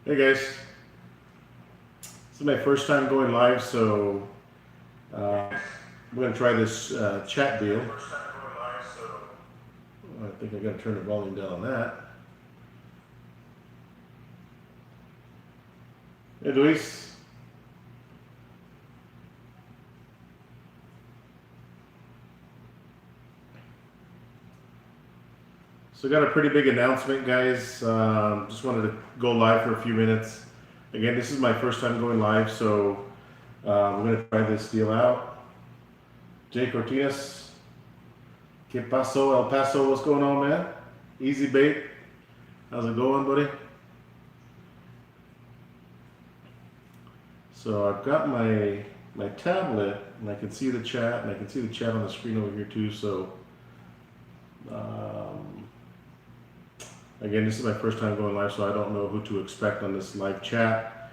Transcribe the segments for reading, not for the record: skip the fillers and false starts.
Hey guys, this is my first time going live, so I'm going to try this chat deal. I think I got to turn the volume down on that. Hey Luis, so I got a pretty big announcement, guys. Just wanted to go live for a few minutes. Again, this is my first time going live, so we're going to try this deal out. Jay Cortinas, ¿Qué pasó, El Paso? What's going on, man? Easy bait. How's it going, buddy? So I've got my tablet, and I can see the chat, and I can see the chat on the screen over here too. So um, again, this is my first time going live, so I don't know who to expect on this live chat.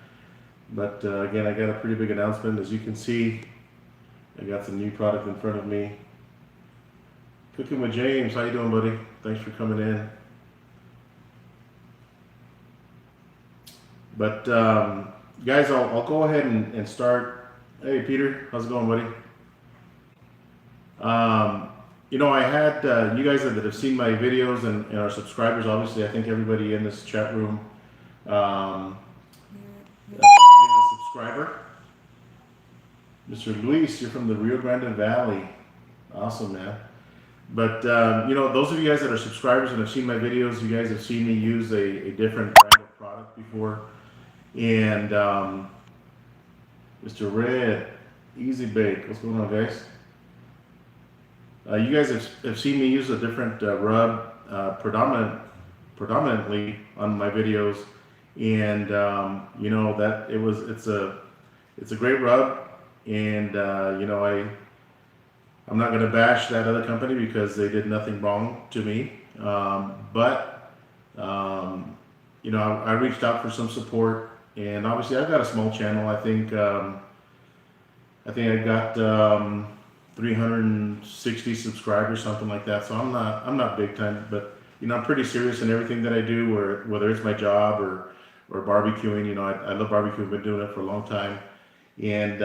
But again, I got a pretty big announcement. As you can see, I got some new product in front of me. Cooking with James, how you doing, buddy? Thanks for coming in. But guys, I'll go ahead and start. Hey, Peter, how's it going, buddy? I had you guys that have seen my videos and our subscribers. Obviously, I think everybody in this chat room is a subscriber. Mr. Luis, you're from the Rio Grande Valley. Awesome, man. But those of you guys that are subscribers and have seen my videos, you guys have seen me use a different brand of product before. And Mr. Red, Easy Bake, what's going on, guys? You guys have seen me use a different rub predominantly on my videos, and that it's a great rub, and I'm not going to bash that other company because they did nothing wrong to me, but I reached out for some support. And obviously, I've got a small channel. I think I got 360 subscribers, something like that. So I'm not big time, but I'm pretty serious in everything that I do, whether it's my job or barbecuing. I love barbecuing. I've been doing it for a long time, and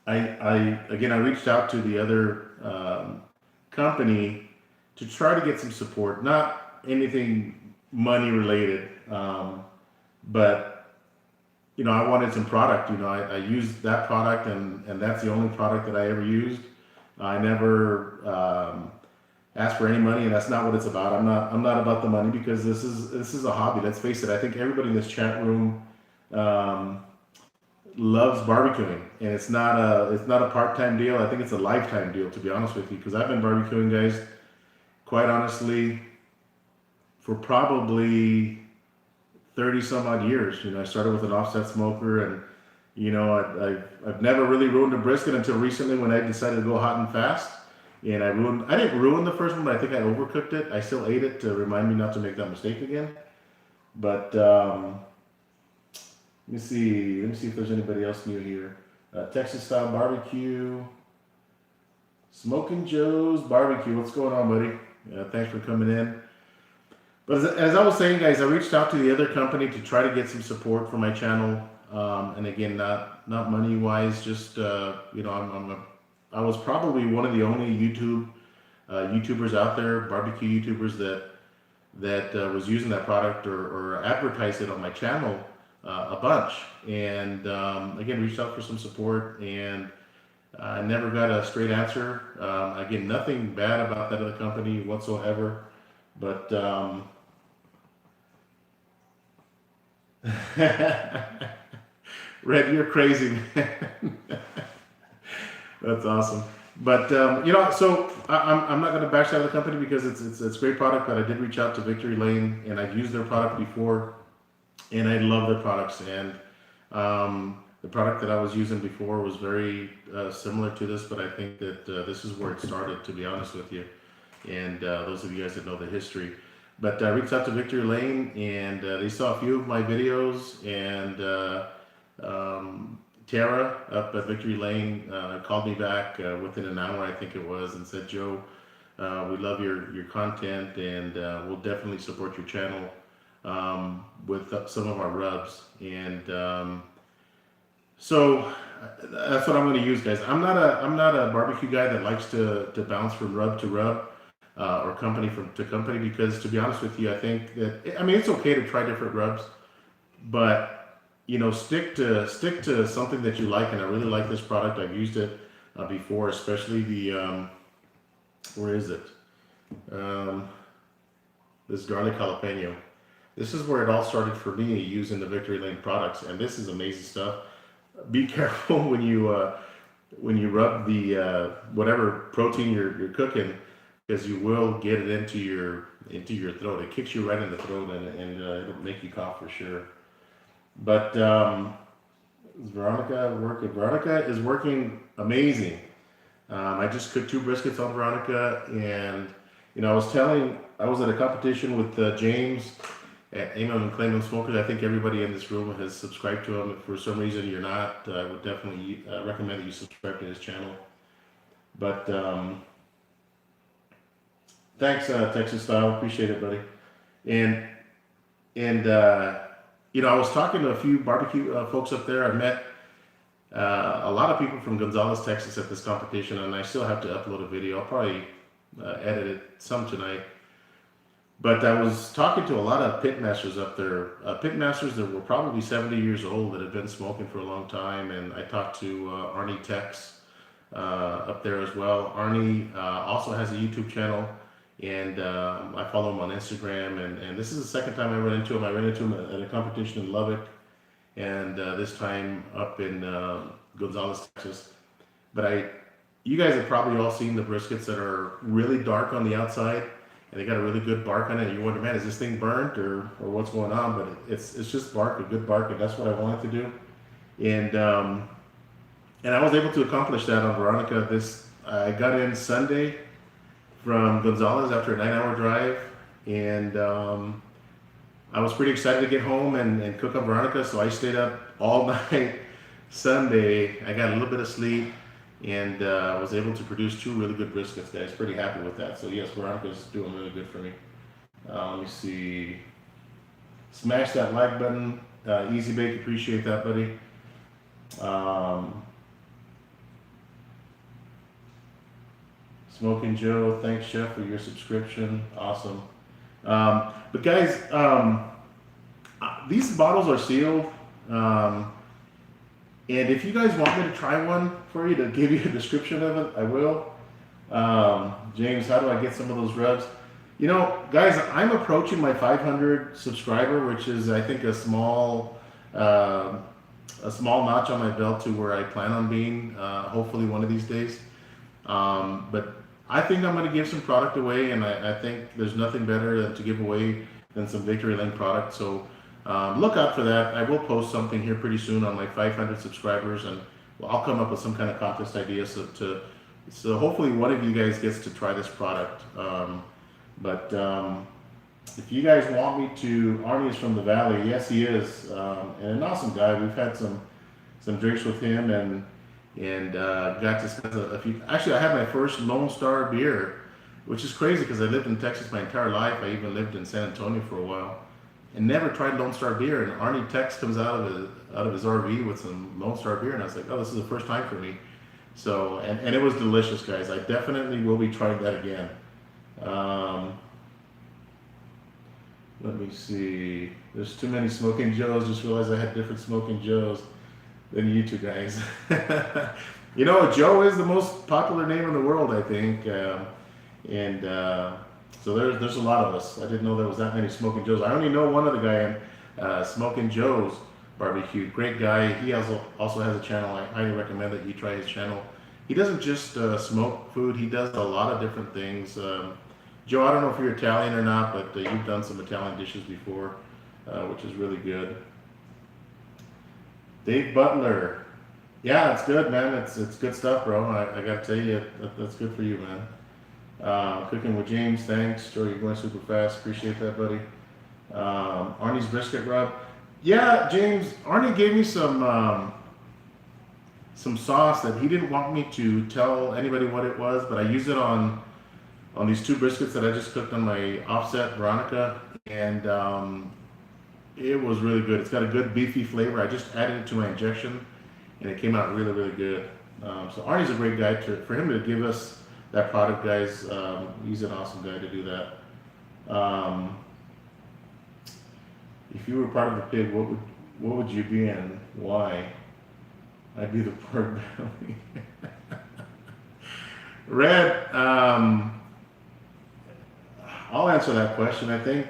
I reached out to the other company to try to get some support. Not anything money related. But I wanted some product. I used that product, and that's the only product that I ever used. I never asked for any money, and that's not what it's about. I'm not about the money because this is a hobby. Let's face it. I think everybody in this chat room loves barbecuing, and it's not a part-time deal. I think it's a lifetime deal, to be honest with you, because I've been barbecuing, guys, quite honestly, for probably 30 some odd years. I started with an offset smoker, and I've never really ruined a brisket until recently when I decided to go hot and fast. And I didn't ruin the first one, but I think I overcooked it. I still ate it to remind me not to make that mistake again. But let me see if there's anybody else new here. Texas style barbecue, Smoking Joe's barbecue. What's going on, buddy? Thanks for coming in. But as I was saying, guys, I reached out to the other company to try to get some support for my channel, and again, not money wise. Just I was probably one of the only YouTubers out there, barbecue YouTubers that was using that product or advertised it on my channel a bunch. And again, reached out for some support, and I never got a straight answer. Again, nothing bad about that other company whatsoever, but. Red, you're crazy, man. That's awesome. But so I'm not going to bash out of the company because it's great product. But I did reach out to Victory Lane, and I've used their product before, and I love their products. And the product that I was using before was very similar to this, but I think that this is where it started, to be honest with you. And those of you guys that know the history. But I reached out to Victory Lane, and they saw a few of my videos, and Tara up at Victory Lane called me back within an hour, I think it was, and said, Joe, we love your content, and we'll definitely support your channel. with some of our rubs. And so that's what I'm going to use, guys. I'm not a barbecue guy that likes to bounce from rub to rub, or company to company, because to be honest with you, I think that, I mean, it's okay to try different rubs, but stick to something that you like. And I really like this product. I've used it before, especially the where is it? This garlic jalapeno. This is where it all started for me, using the Victory Lane products, and this is amazing stuff. Be careful when you rub the whatever protein you're cooking, because you will get it into your throat. It kicks you right in the throat, and it'll make you cough for sure. But is Veronica working? Veronica is working amazing. I just cooked 2 briskets on Veronica, and I was at a competition with James at Aiming and Claiming Smokers. I think everybody in this room has subscribed to him. If for some reason you're not, I would definitely recommend that you subscribe to his channel. But thanks, Texas Style, appreciate it, buddy. And I was talking to a few barbecue folks up there. I met a lot of people from Gonzales, Texas at this competition, and I still have to upload a video. I'll probably edit it some tonight. But I was talking to a lot of pit masters up there, pit masters that were probably 70 years old, that had been smoking for a long time. And I talked to Arnie Tex up there as well. Arnie also has a YouTube channel, and I follow him on Instagram. And this is the second time I run into him. I ran into him at a competition in Lubbock, and this time up in Gonzales, Texas. But you guys have probably all seen the briskets that are really dark on the outside, and they got a really good bark on it. And you wonder, man, is this thing burnt or what's going on? But it's just bark, a good bark, and that's what I wanted to do. And I was able to accomplish that on Veronica. I got in Sunday from Gonzales after a 9-hour drive, and I was pretty excited to get home and cook up Veronica. So I stayed up all night Sunday. I got a little bit of sleep, and I was able to produce 2 really good briskets, guys. Pretty happy with that. So yes, Veronica's doing really good for me. Let me see. Smash that like button. Easy Bake, appreciate that, buddy. Smoking Joe, thanks, Chef, for your subscription. Awesome. But guys, these bottles are sealed. And if you guys want me to try one for you, to give you a description of it, I will. James, how do I get some of those rubs? Guys, I'm approaching my 500 subscriber, which is, I think, a small notch on my belt to where I plan on being, hopefully one of these days. But I think I'm going to give some product away, and I think there's nothing better to give away than some Victory Lane product. So look out for that. I will post something here pretty soon on my 500 subscribers, and I'll come up with some kind of contest idea so hopefully one of you guys gets to try this product. But if you guys want me to, Arnie is from the Valley. Yes, he is, and an awesome guy. We've had some drinks with him, and got to spend a few. Actually, I had my first Lone Star beer, which is crazy because I lived in Texas my entire life. I even lived in San Antonio for a while, and never tried Lone Star beer. And Arnie Tex comes out of his RV with some Lone Star beer, and I was like, oh, this is the first time for me. So, and it was delicious, guys. I definitely will be trying that again. Let me see. There's too many Smoking Joes. Just realized I had different Smoking Joes than you two guys. Joe is the most popular name in the world, I think. So there's a lot of us. I didn't know there was that many Smoking Joes. I only know one other guy in Smoking Joe's Barbecue. Great guy. He also has a channel. I highly recommend that you try his channel. He doesn't just smoke food. He does a lot of different things. Joe, I don't know if you're Italian or not, but you've done some Italian dishes before, which is really good. Dave Butler. Yeah, it's good, man. It's good stuff, bro. I got to tell you, that's good for you, man. Cooking with James, thanks. Joe, you're going super fast. Appreciate that, buddy. Arnie's brisket rub. Yeah, James, Arnie gave me some sauce that he didn't want me to tell anybody what it was, but I used it on these 2 briskets that I just cooked on my offset Veronica, and It was really good. It's got a good beefy flavor. I just added it to my injection, and it came out really, really good. So Arnie's a great guy for him to give us that product, guys. He's an awesome guy to do that. If you were part of the pig, what would you be and why? I'd be the pork belly. Red, I'll answer that question. I think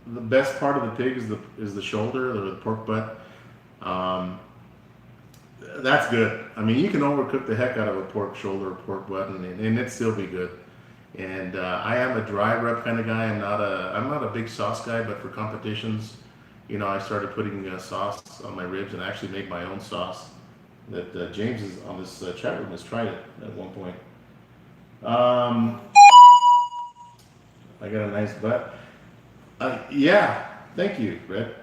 the best part of the pig is the shoulder or the pork butt. That's good. I mean, you can overcook the heck out of a pork shoulder or pork butt, and it still be good. And I am a dry rub kind of guy. I'm not a big sauce guy, but for competitions, I started putting sauce on my ribs and actually made my own sauce. That James is on this chat room has tried it at one point. I got a nice butt. Yeah, thank you, Red.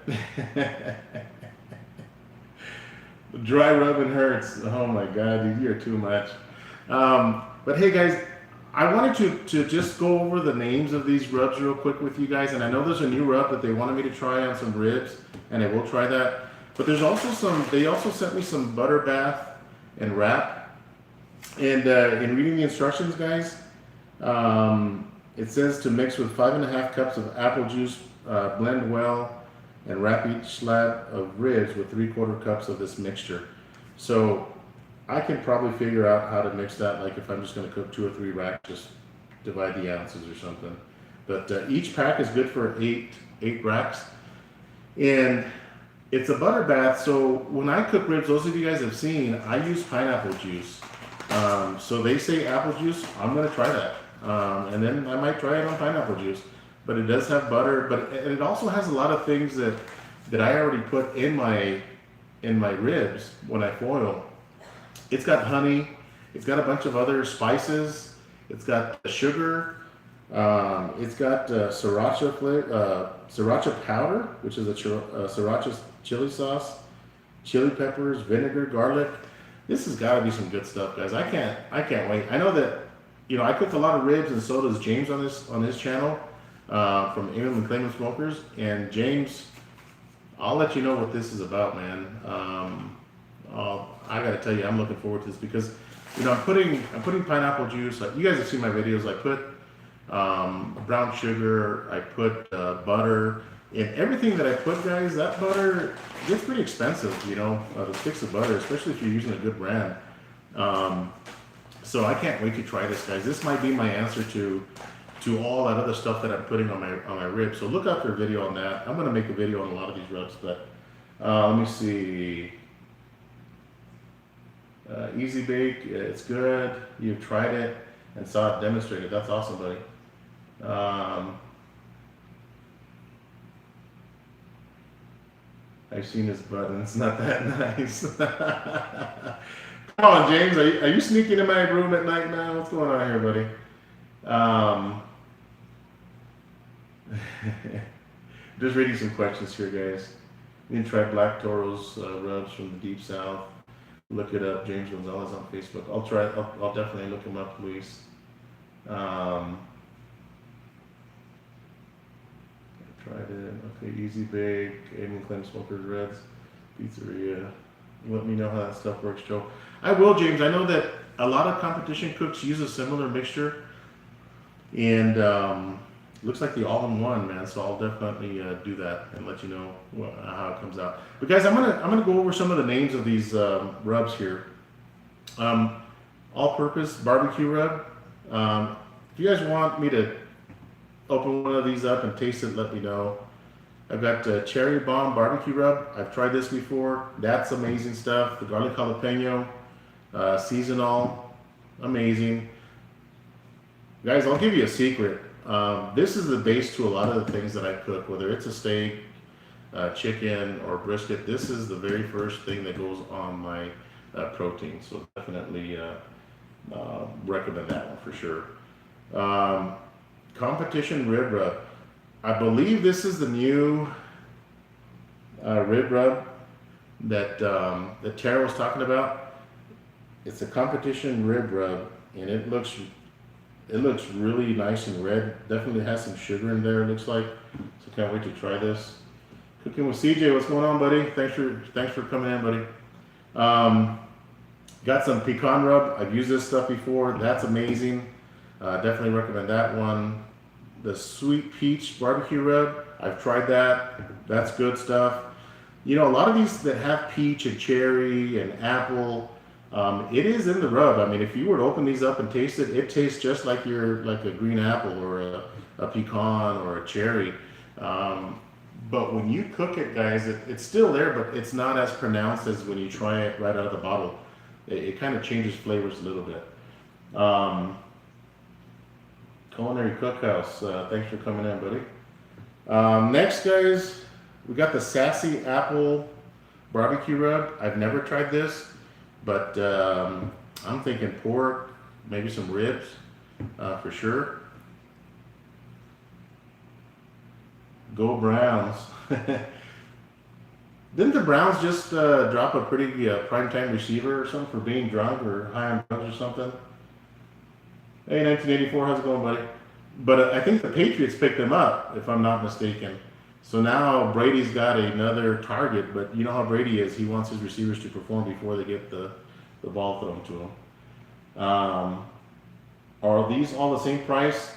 Dry rubbing hurts. Oh my God, dude, you're too much. But hey, guys, I wanted to just go over the names of these rubs real quick with you guys. And I know there's a new rub that they wanted me to try on some ribs, and I will try that. But there's also they also sent me some butter bath and wrap. And in reading the instructions, guys, it says to mix with 5.5 cups of apple juice, blend well, and wrap each slab of ribs with 3/4 cups of this mixture. So I can probably figure out how to mix that. Like if I'm just going to cook 2 or 3 racks, just divide the ounces or something. But each pack is good for eight racks. And it's a butter bath. So when I cook ribs, those of you guys have seen, I use pineapple juice. So they say apple juice. I'm going to try that. And then I might try it on pineapple juice. But it does have butter, but it also has a lot of things that I already put in my ribs when I foil. It's got honey. It's got a bunch of other spices. It's got sugar. It's got sriracha powder, which is a sriracha chili sauce, chili peppers, vinegar, garlic. This has got to be some good stuff, guys. I can't wait. I know that I cook a lot of ribs, and so does James on his channel. From Aim and Claim Smokers, and James, I'll let you know what this is about, man. I gotta tell you, I'm looking forward to this because, I'm putting pineapple juice. You guys have seen my videos. I put brown sugar. I put butter, and everything that I put, guys. That butter gets pretty expensive, the sticks of butter, especially if you're using a good brand. So I can't wait to try this, guys. This might be my answer to all that other stuff that I'm putting on my ribs. So look out for a video on that. I'm gonna make a video on a lot of these rubs, but let me see. Easy Bake, it's good. You've tried it and saw it demonstrated. That's awesome, buddy. I've seen this button. It's not that nice. Come on, James. Are you sneaking in my room at night now? What's going on here, buddy? Just reading some questions here, guys. You can try Black Toro's rubs from the Deep South. Look it up, James Gonzalez on Facebook. I'll definitely look him up, Luis. Tried it. Okay, Easy Bake, Aim and Claim Smokers, Reds, Pizzeria. Let me know how that stuff works, Joe. I will, James. I know that a lot of competition cooks use a similar mixture, and looks like the all-in-one, man. So I'll definitely do that and let you know how it comes out. But guys, I'm gonna go over some of the names of these rubs here. All-purpose barbecue rub. If you guys want me to open one of these up and taste it, let me know. I've got Cherry Bomb barbecue rub. I've tried this before. That's amazing stuff. The garlic jalapeno, seasonal, amazing. Guys, I'll give you a secret. This is the base to a lot of the things that I cook, whether it's a steak, chicken, or brisket. This is the very first thing that goes on my protein. So definitely recommend that one for sure. Competition rib rub. I believe this is the new rib rub that Tara was talking about. It's a competition rib rub, and it looks really nice and red. Definitely has some sugar in there, it looks like. So can't wait to try this. Cooking with CJ, what's going on, buddy? Thanks for coming in, buddy. Um, got some Pecan Rub. I've used this stuff before. That's amazing. Definitely recommend that one. The Sweet Peach Barbecue Rub. I've tried that. That's good stuff. You know, a lot of these that have peach and cherry and apple, it is in the rub. I mean, if you were to open these up and taste it, it tastes just like like a green apple or a pecan or a cherry. But when you cook it, guys, it's still there, but it's not as pronounced as when you try it right out of the bottle. It kind of changes flavors a little bit. Culinary Cookhouse, thanks for coming in, buddy. Next, guys, we got the Sassy Apple Barbecue Rub. I've never tried this, but I'm thinking pork, maybe some ribs, for sure. Go Browns. Didn't the Browns just drop a pretty primetime receiver or something for being drunk or high on drugs or something? Hey, 1984, how's it going, buddy? But I think the Patriots picked them up, if I'm not mistaken. So now Brady's got another target, but you know how Brady is. He wants his receivers to perform before they get the ball thrown to him. Are these all the same price?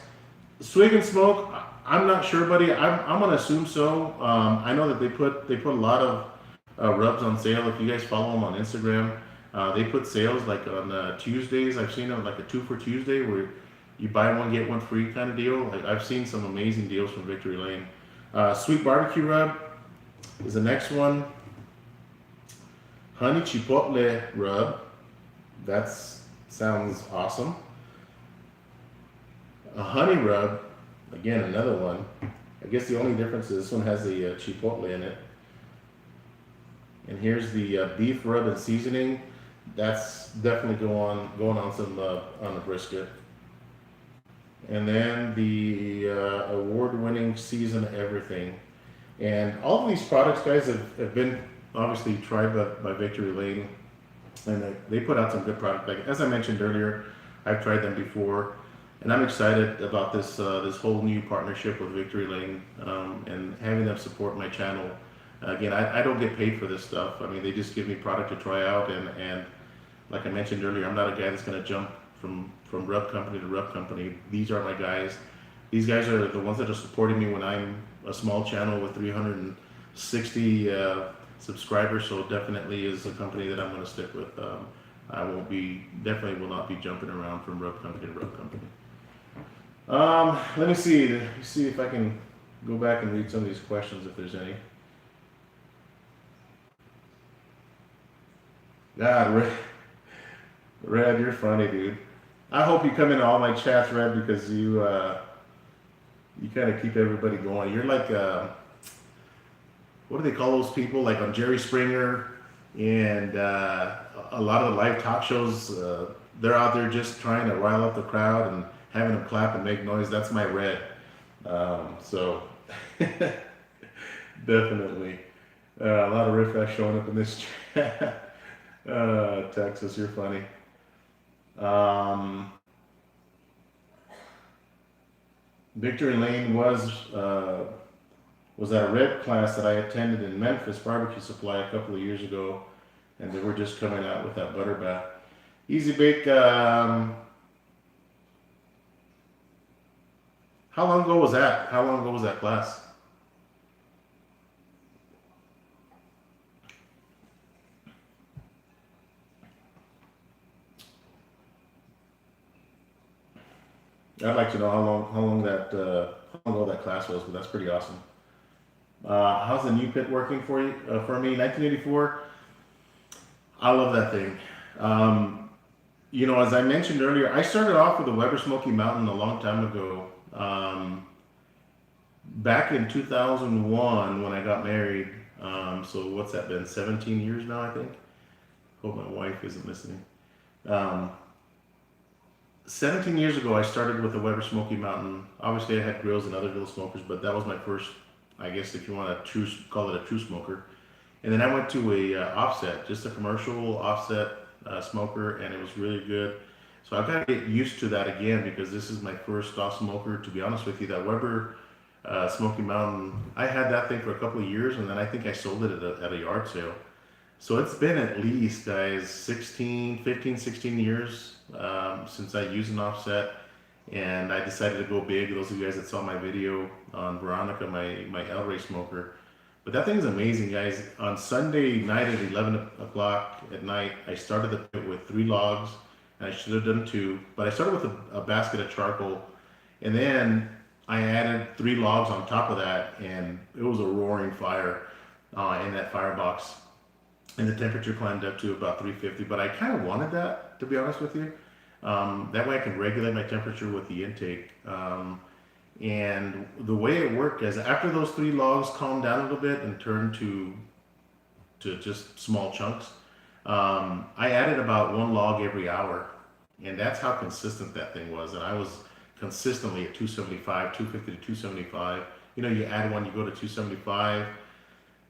Swig and Smoke, I'm not sure, buddy. I'm gonna assume so. I know that they put a lot of rubs on sale. If you guys follow them on Instagram, they put sales like on Tuesdays. I've seen them like a 2 for Tuesday where you buy one get one free kind of deal. I've seen some amazing deals from Victory Lane. Sweet Barbecue Rub is the next one. Honey Chipotle Rub. That sounds awesome. A honey rub, again, another one. I guess the only difference is this one has the chipotle in it. And here's the beef rub and seasoning. That's definitely going on some on the brisket. And then the award-winning Season Everything. And all of these products, guys, have been obviously tried by Victory Lane. And they put out some good product. Like, as I mentioned earlier, I've tried them before. And I'm excited about this whole new partnership with Victory Lane and having them support my channel. Again, I don't get paid for this stuff. I mean, they just give me product to try out. And like I mentioned earlier, I'm not a guy that's going to jump from rub company to rub company. These are my guys. These guys are the ones that are supporting me when I'm a small channel with 360 subscribers. So definitely is a company that I'm going to stick with. I definitely will not be jumping around from rub company to rub company. Let me see if I can go back and read some of these questions if there's any. God, Red, you're funny, dude. I hope you come into all my chats, Red, because you kind of keep everybody going. You're like, what do they call those people? Like on Jerry Springer and a lot of the live talk shows, they're out there just trying to rile up the crowd and having them clap and make noise. That's my Red. So definitely a lot of riffraff showing up in this chat. Texas, you're funny. Victory Lane was at a red class that I attended in Memphis, Barbecue Supply, a couple of years ago, and they were just coming out with that butter bath. Easy Bake. How long ago was that? How long ago was that class? I'd like to know how long ago that class was, but that's pretty awesome. How's the new pit working for you? For me, 1984. I love that thing. You know, as I mentioned earlier, I started off with a Weber Smoky Mountain a long time ago. Back in 2001 when I got married. So what's that been? 17 years now, I think. Hope my wife isn't listening. 17 years ago, I started with a Weber Smoky Mountain. Obviously, I had grills and other little smokers, but that was my first, I guess, if you want to call it a true smoker. And then I went to a offset, just a commercial offset smoker, and it was really good. So I've got to get used to that again because this is my first off smoker. To be honest with you, that Weber Smoky Mountain. I had that thing for a couple of years, and then I think I sold it at a yard sale. So it's been at least, guys, 15, 16 years since I used an offset, and I decided to go big. Those of you guys that saw my video on Veronica, my El Rey smoker. But that thing is amazing, guys. On Sunday night at 11 o'clock at night, I started the pit with 3 logs, and I should have done 2, but I started with a basket of charcoal, and then I added 3 logs on top of that, and it was a roaring fire in that firebox. And the temperature climbed up to about 350, but I kind of wanted that, to be honest with you. That way I can regulate my temperature with the intake. And the way it worked is after those 3 logs calmed down a little bit and turned to just small chunks, I added about 1 log every hour. And that's how consistent that thing was. And I was consistently at 275, 250 to 275. You know, you add one, you go to 275.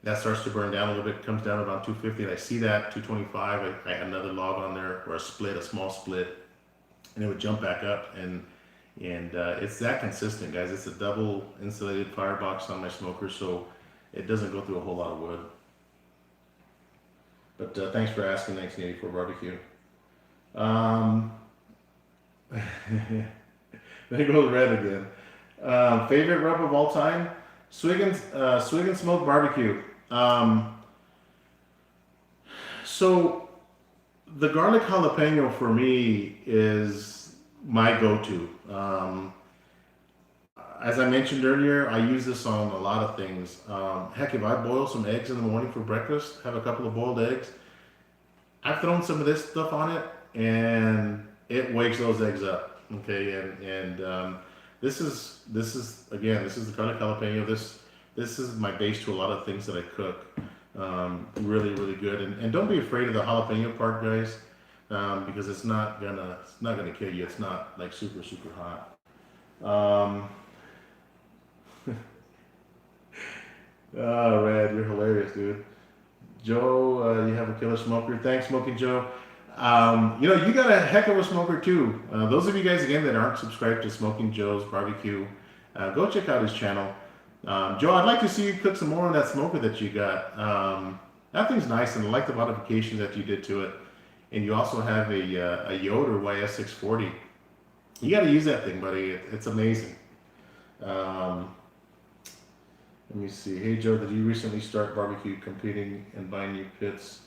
That starts to burn down a little bit, comes down around 250, and I see that 225. I add another log on there, or a small split, and it would jump back up. And it's that consistent, guys. It's a double insulated firebox on my smoker, so it doesn't go through a whole lot of wood. But thanks for asking, 1984 barbecue. There goes red again. Favorite rub of all time? Swig and Smoke barbecue. So the garlic jalapeno for me is my go-to. As I mentioned earlier, I use this on a lot of things. Heck, if I boil some eggs in the morning for breakfast, have a couple of boiled eggs, I've thrown some of this stuff on it, and it wakes those eggs up. Okay, and this is the garlic jalapeno. This is my base to a lot of things that I cook. Really, really good. And don't be afraid of the jalapeno part, guys, because it's not gonna kill you. It's not like super hot. Oh, Red, you're hilarious, dude. Joe, you have a killer smoker. Thanks, Smoky Joe. You know, you got a heck of a smoker too. Those of you guys again that aren't subscribed to Smoking Joe's Barbecue, go check out his channel. Joe, I'd like to see you cook some more on that smoker that you got. That thing's nice, and I like the modifications that you did to it. And you also have a Yoder YS640. You got to use that thing, buddy. It's amazing. Let me see. Hey, Joe, did you recently start barbecue competing and buying new pits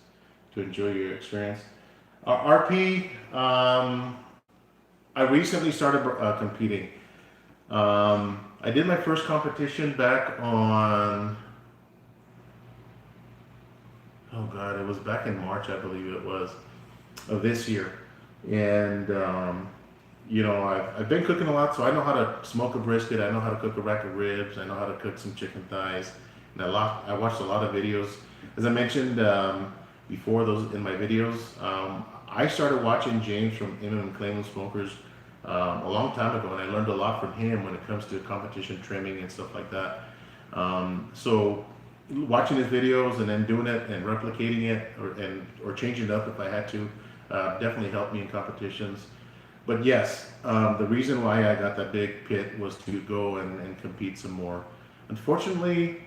to enjoy your experience? RP, I recently started competing. I did my first competition back on, oh God, it was back in March, I believe it was, of this year. And, you know, I've been cooking a lot, so I know how to smoke a brisket, I know how to cook a rack of ribs, I know how to cook some chicken thighs, and I watched a lot of videos. As I mentioned before those in my videos, I started watching James from M&M Claymore Smokers a long time ago, and I learned a lot from him when it comes to competition trimming and stuff like that. So watching his videos and then doing it and replicating it or changing it up if I had to definitely helped me in competitions. But yes, the reason why I got that big pit was to go and compete some more. Unfortunately,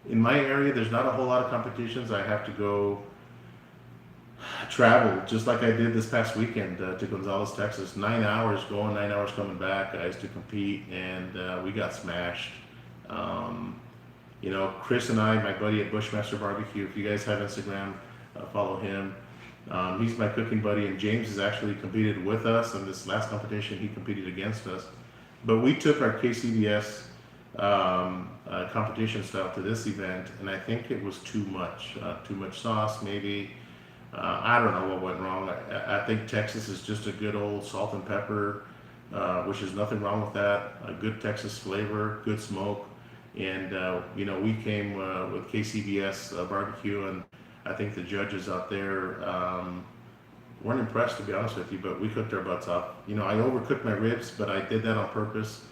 in my area, there's not a whole lot of competitions. I have to go travel, just like I did this past weekend to Gonzales, Texas. 9 hours going, 9 hours coming back, guys, to compete, and we got smashed. You know, Chris and I, my buddy at Bushmaster Barbecue, if you guys have Instagram, follow him. He's my cooking buddy, and James has actually competed with us in this last competition. He competed against us, but we took our KCBS competition style to this event, and I think it was too much sauce, maybe. I don't know what went wrong. I think Texas is just a good old salt and pepper, which is nothing wrong with that. A good Texas flavor, good smoke, and you know, we came with KCBS barbecue, and I think the judges out there weren't impressed, to be honest with you. But we cooked our butts off. You know, I overcooked my ribs, but I did that on purpose.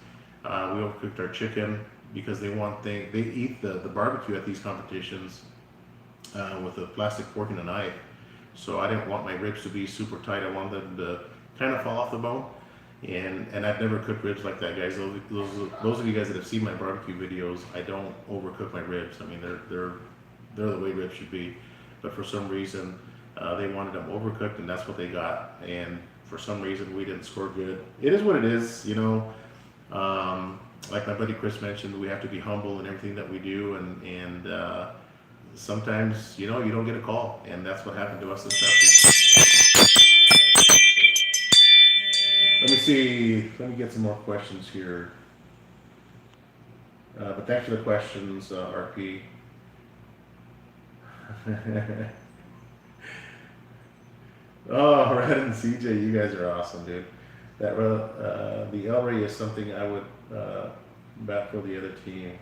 We overcooked our chicken because they eat the barbecue at these competitions with a plastic fork and a knife. So I didn't want my ribs to be super tight. I wanted them to kind of fall off the bone. And I've never cooked ribs like that, guys. Those of you guys that have seen my barbecue videos, I don't overcook my ribs. I mean, they're the way ribs should be. But for some reason, they wanted them overcooked, and that's what they got. And for some reason, we didn't score good. It is what it is, you know. Like my buddy Chris mentioned, we have to be humble in everything that we do, and sometimes, you know, you don't get a call, and that's what happened to us this past week. Let me see. Let me get some more questions here. But thanks for the questions, RP. Oh, Red and CJ, you guys are awesome, dude. That the El Rey is something I would bat for the other team.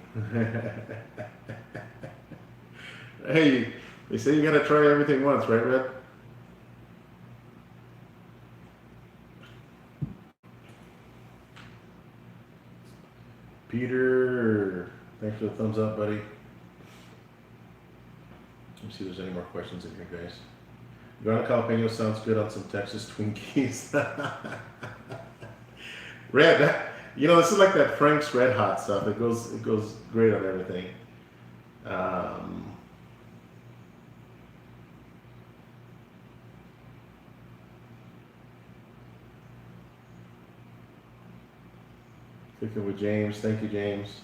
Hey, they say you gotta try everything once, right, Red? Peter, thanks for the thumbs up, buddy. Let me see if there's any more questions in here, guys. Garlic jalapeno sounds good on some Texas Twinkies. Red, you know, this is like that Frank's Red Hot stuff. It goes great on everything. Cooking with James. Thank you, James.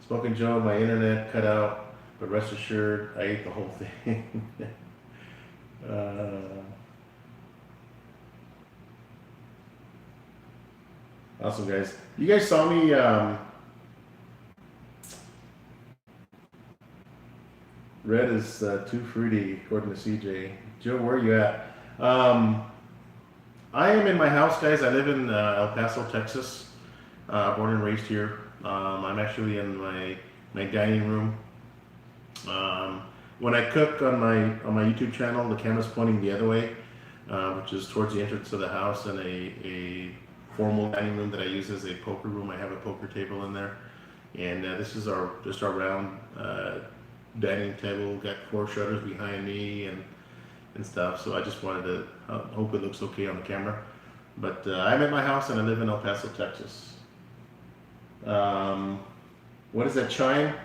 Smoking Joe, my internet cut out, but rest assured, I ate the whole thing. Awesome, guys. You guys saw me. Red is too fruity, according to CJ. Joe, where are you at? I am in my house, guys. I live in El Paso, Texas. Born and raised here. I'm actually in my dining room. When I cook on my YouTube channel, the camera's pointing the other way, which is towards the entrance of the house, and a formal dining room that I use as a poker room. I have a poker table in there, and this is just our round dining table. Got 4 shutters behind me and stuff. So I just wanted to hope it looks okay on the camera. But I'm at my house and I live in El Paso, Texas. What is that chime?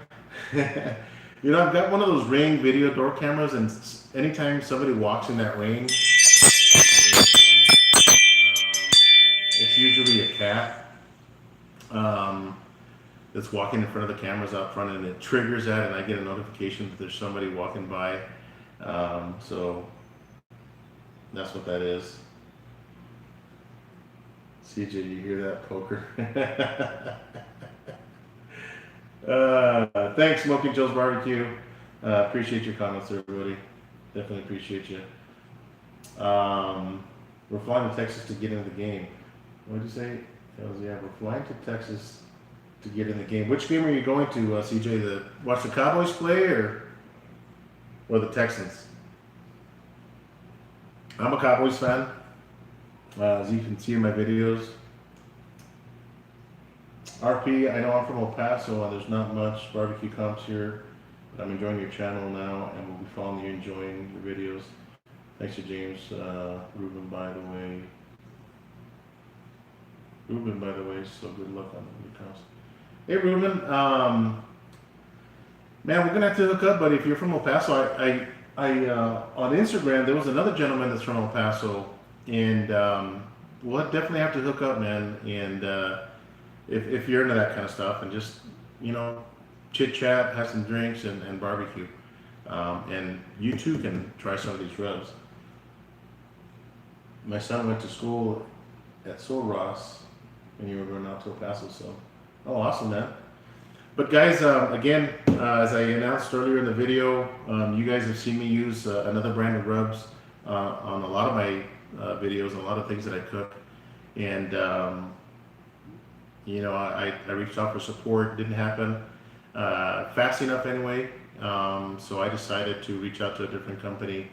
You know, I've got one of those Ring video door cameras, and anytime somebody walks in that ring, it's usually a cat that's walking in front of the cameras out front, and it triggers that, and I get a notification that there's somebody walking by. So that's what that is. CJ, you hear that, poker? Thanks, Smoking Joe's Barbecue. Appreciate your comments, everybody. Definitely appreciate you. We're flying to Texas to get into the game. What did you say? Yeah, we're flying to Texas to get in the game. Which game are you going to, CJ? Watch the Cowboys play or the Texans? I'm a Cowboys fan. As you can see in my videos. RP, I know I'm from El Paso and there's not much barbecue comps here, but I'm enjoying your channel now and we'll be following you, enjoying your videos. Thanks to James. Ruben, by the way. So good luck on the new house. Hey, Ruben. Man, we're gonna have to hook up, buddy. If you're from El Paso, I on Instagram there was another gentleman that's from El Paso, and we'll definitely have to hook up, man. And if you're into that kind of stuff, and just, you know, chit chat, have some drinks, and barbecue, and you too can try some of these rubs. My son went to school at Soul Ross, and you were going out to El Paso, so awesome, man. But guys, again, as I announced earlier in the video, you guys have seen me use another brand of rubs on a lot of my videos, and a lot of things that I cook. And you know, I reached out for support, didn't happen fast enough anyway. So I decided to reach out to a different company,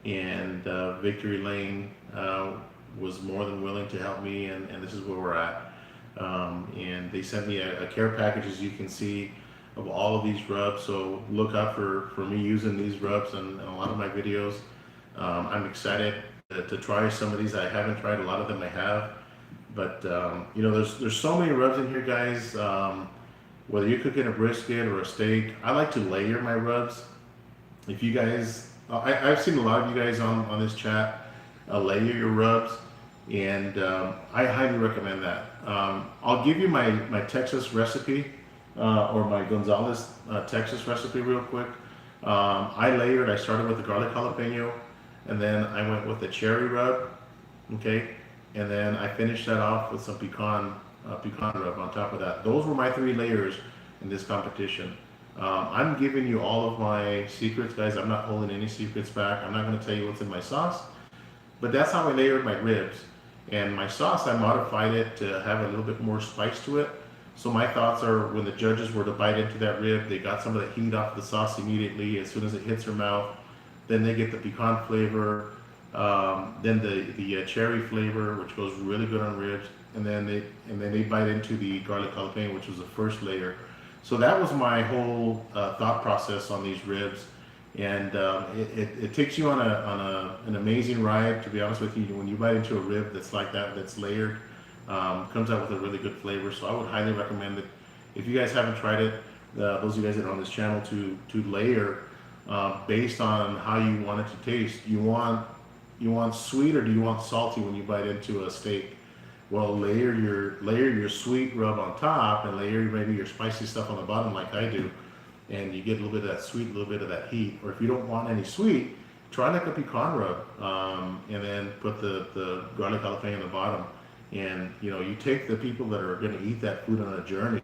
and Victory Lane was more than willing to help me, and this is where we're at. And they sent me a care package, as you can see, of all of these rubs. So look out for me using these rubs in a lot of my videos. I'm excited to try some of these. I haven't tried a lot of them. I have. But you know, there's so many rubs in here, guys. Whether you're cooking a brisket or a steak, I like to layer my rubs. If you guys, I've seen a lot of you guys on this chat layer your rubs, and I highly recommend that. I'll give you my Texas recipe or my Gonzalez Texas recipe real quick. I layered. I started with the garlic jalapeno, and then I went with the cherry rub. Okay, and then I finished that off with some pecan rub on top of that. Those were my 3 layers in this competition. I'm giving you all of my secrets, guys. I'm not holding any secrets back. I'm not going to tell you what's in my sauce, but that's how I layered my ribs. And my sauce, I modified it to have a little bit more spice to it. So my thoughts are, when the judges were to bite into that rib, they got some of the heat off the sauce immediately as soon as it hits their mouth. Then they get the pecan flavor, then the cherry flavor, which goes really good on ribs, and then they bite into the garlic jalapeno, which was the first layer. So that was my whole thought process on these ribs, and it takes you on an amazing ride. To be honest with you, when you bite into a rib that's like that, that's layered, comes out with a really good flavor. So I would highly recommend it. If you guys haven't tried it, those of you guys that are on this channel, to layer based on how you want it to taste. You want sweet, or do you want salty when you bite into a steak? Well, layer your sweet rub on top, and layer maybe your spicy stuff on the bottom, like I do, and you get a little bit of that sweet, a little bit of that heat. Or if you don't want any sweet, try like a pecan rub, and then put the garlic jalapeno on the bottom. And you know, you take the people that are going to eat that food on a journey,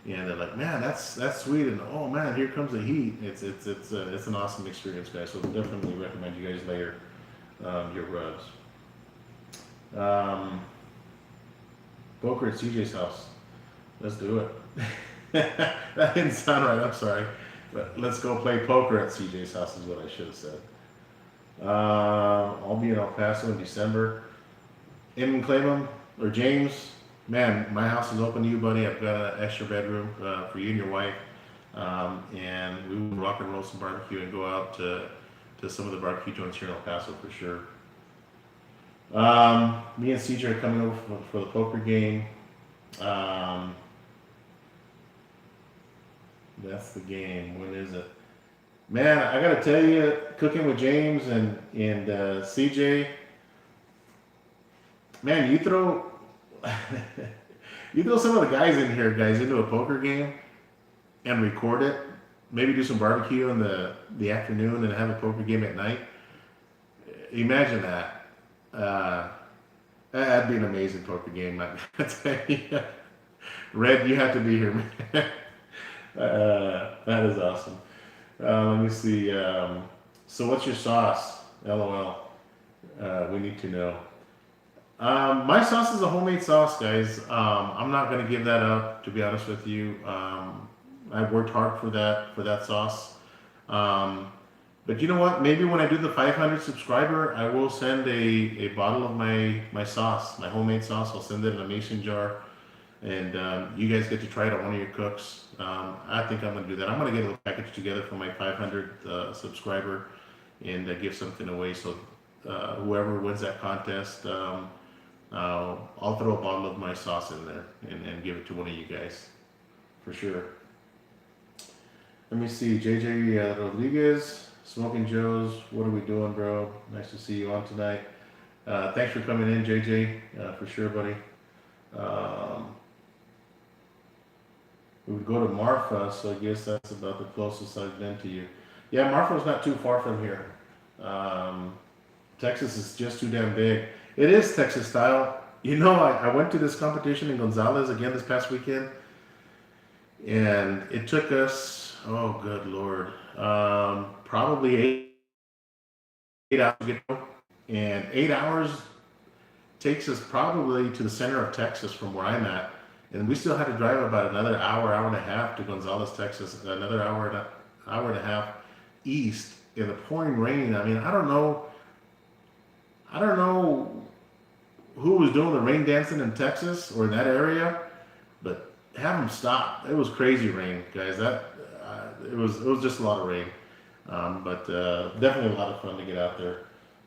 and they're like, man, that's sweet, and oh man, here comes the heat. It's an awesome experience, guys. So definitely recommend you guys layer your rubs. Poker at CJ's house. Let's do it. That didn't sound right. I'm sorry, but let's go play poker at CJ's house is what I should have said. I'll be in El Paso in December. In Claymont or James, man, my house is open to you, buddy. I've got an extra bedroom for you and your wife, and we will rock and roll some barbecue and go out to some of the barbecue joints here in El Paso for sure. Me and CJ are coming over for the poker game. That's the game. When is it? Man, I gotta tell you, cooking with James and CJ, man, you throw some of the guys in here, guys, into a poker game and record it. Maybe do some barbecue in the afternoon and have a poker game at night. Imagine that. That'd be an amazing poker game. I tell you. Red, you have to be here, man. That is awesome. Let me see. So what's your sauce? LOL. We need to know. My sauce is a homemade sauce, guys. I'm not going to give that up, to be honest with you. I've worked hard for that sauce. But you know what? Maybe when I do the 500 subscriber, I will send a bottle of my sauce, my homemade sauce. I'll send it in a mason jar, and you guys get to try it on one of your cooks. I think I'm going to do that. I'm going to get a little package together for my 500 subscriber and give something away. So whoever wins that contest, I'll throw a bottle of my sauce in there and give it to one of you guys for sure. Let me see. JJ Rodriguez. Smoking Joe's, what are we doing, bro? Nice to see you on tonight. Thanks for coming in, JJ, for sure, buddy. We would go to Marfa, so I guess that's about the closest I've been to you. Yeah, Marfa's not too far from here. Texas is just too damn big. It is Texas style. You know, I went to this competition in Gonzalez again this past weekend, and it took us, oh, good Lord, probably 8 hours to get home, and 8 hours takes us probably to the center of Texas from where I'm at, and we still had to drive about another hour and a half to Gonzales, Texas, another hour and a half east in the pouring rain. I mean, I don't know who was doing the rain dancing in Texas or in that area, but have them stop. It was crazy rain, guys. It was just a lot of rain. But definitely a lot of fun to get out there.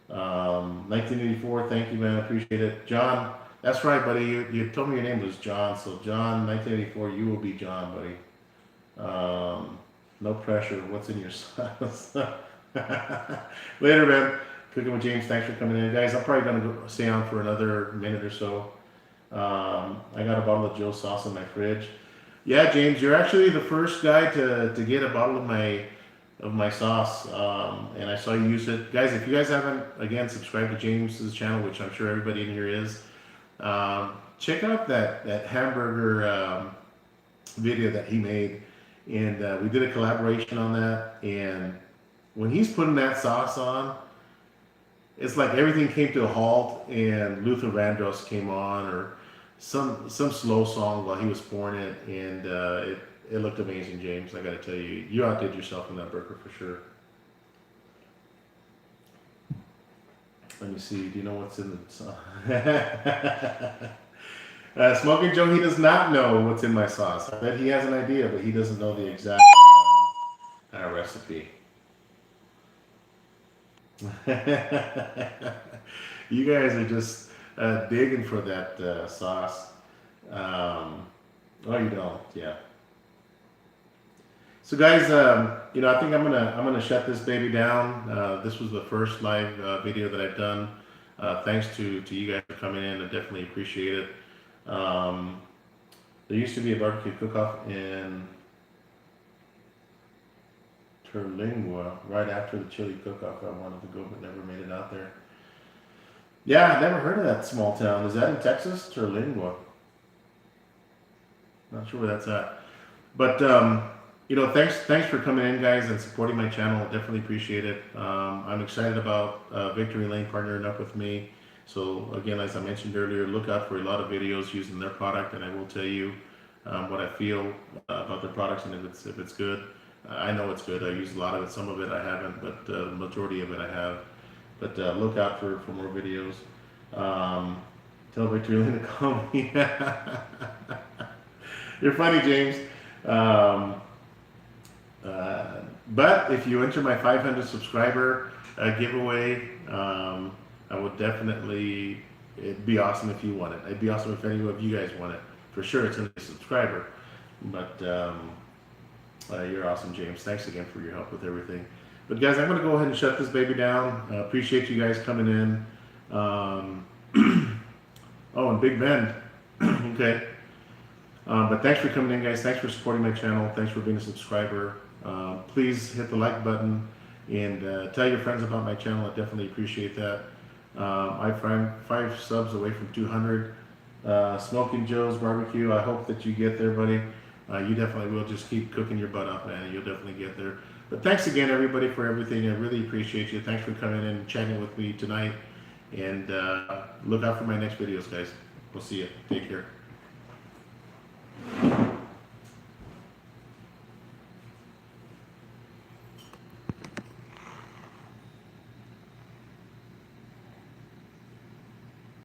1984, thank you, man. I appreciate it. John, That's right, buddy. You told me your name was John, so John, 1984, you will be John, buddy. No pressure. What's in your sauce? Later, man. Cooking with James. Thanks for coming in, guys. I'm probably gonna go stay on for another minute or so. I got a bottle of Joe's sauce in my fridge. Yeah, James, you're actually the first guy to get a bottle of my sauce, and I saw you use it, guys. If you guys haven't again subscribed to James's channel, which I'm sure everybody in here is, check out that hamburger video that he made, and we did a collaboration on that. And when he's putting that sauce on, it's like everything came to a halt, and Luther Vandross came on, or some slow song while he was pouring it, and it looked amazing, James. I got to tell you, you outdid yourself in that burger for sure. Let me see. Do you know what's in the sauce? Smoking Joe, he does not know what's in my sauce. I bet he has an idea, but he doesn't know the exact recipe. You guys are just digging for that sauce. Oh, you don't, yeah. So, guys, I think I'm gonna shut this baby down. This was the first live video that I've done. Thanks to you guys for coming in. I definitely appreciate it. There used to be a barbecue cook-off in Terlingua right after the chili cook-off. I wanted to go, but never made it out there. Yeah, I never heard of that small town. Is that in Texas? Terlingua. Not sure where that's at. But thanks for coming in, guys, and supporting my channel. I definitely appreciate it. I'm excited about Victory Lane partnering up with me. So again, as I mentioned earlier, look out for a lot of videos using their product, and I will tell you what I feel about their products and if it's good. I know it's good. I use a lot of it. Some of it I haven't, but the majority of it I have. But look out for more videos. Tell Victory Lane to call me. You're funny, James. But if you enter my 500 subscriber giveaway, I would definitely, it'd be awesome if you want it. It'd be awesome if any of you guys want it. For sure, it's going to be a subscriber. But you're awesome, James. Thanks again for your help with everything. But guys, I'm going to go ahead and shut this baby down. Appreciate you guys coming in. Oh, and Big Bend. Okay. But thanks for coming in, guys. Thanks for supporting my channel. Thanks for being a subscriber. Please hit the like button and tell your friends about my channel. I definitely appreciate that. I'm 5 subs away from 200. Smoking Joe's Barbecue. I hope that you get there, buddy. You definitely will. Just keep cooking your butt up, man. You'll definitely get there. But thanks again, everybody, for everything. I really appreciate you. Thanks for coming in and chatting with me tonight. And look out for my next videos, guys. We'll see you. Take care.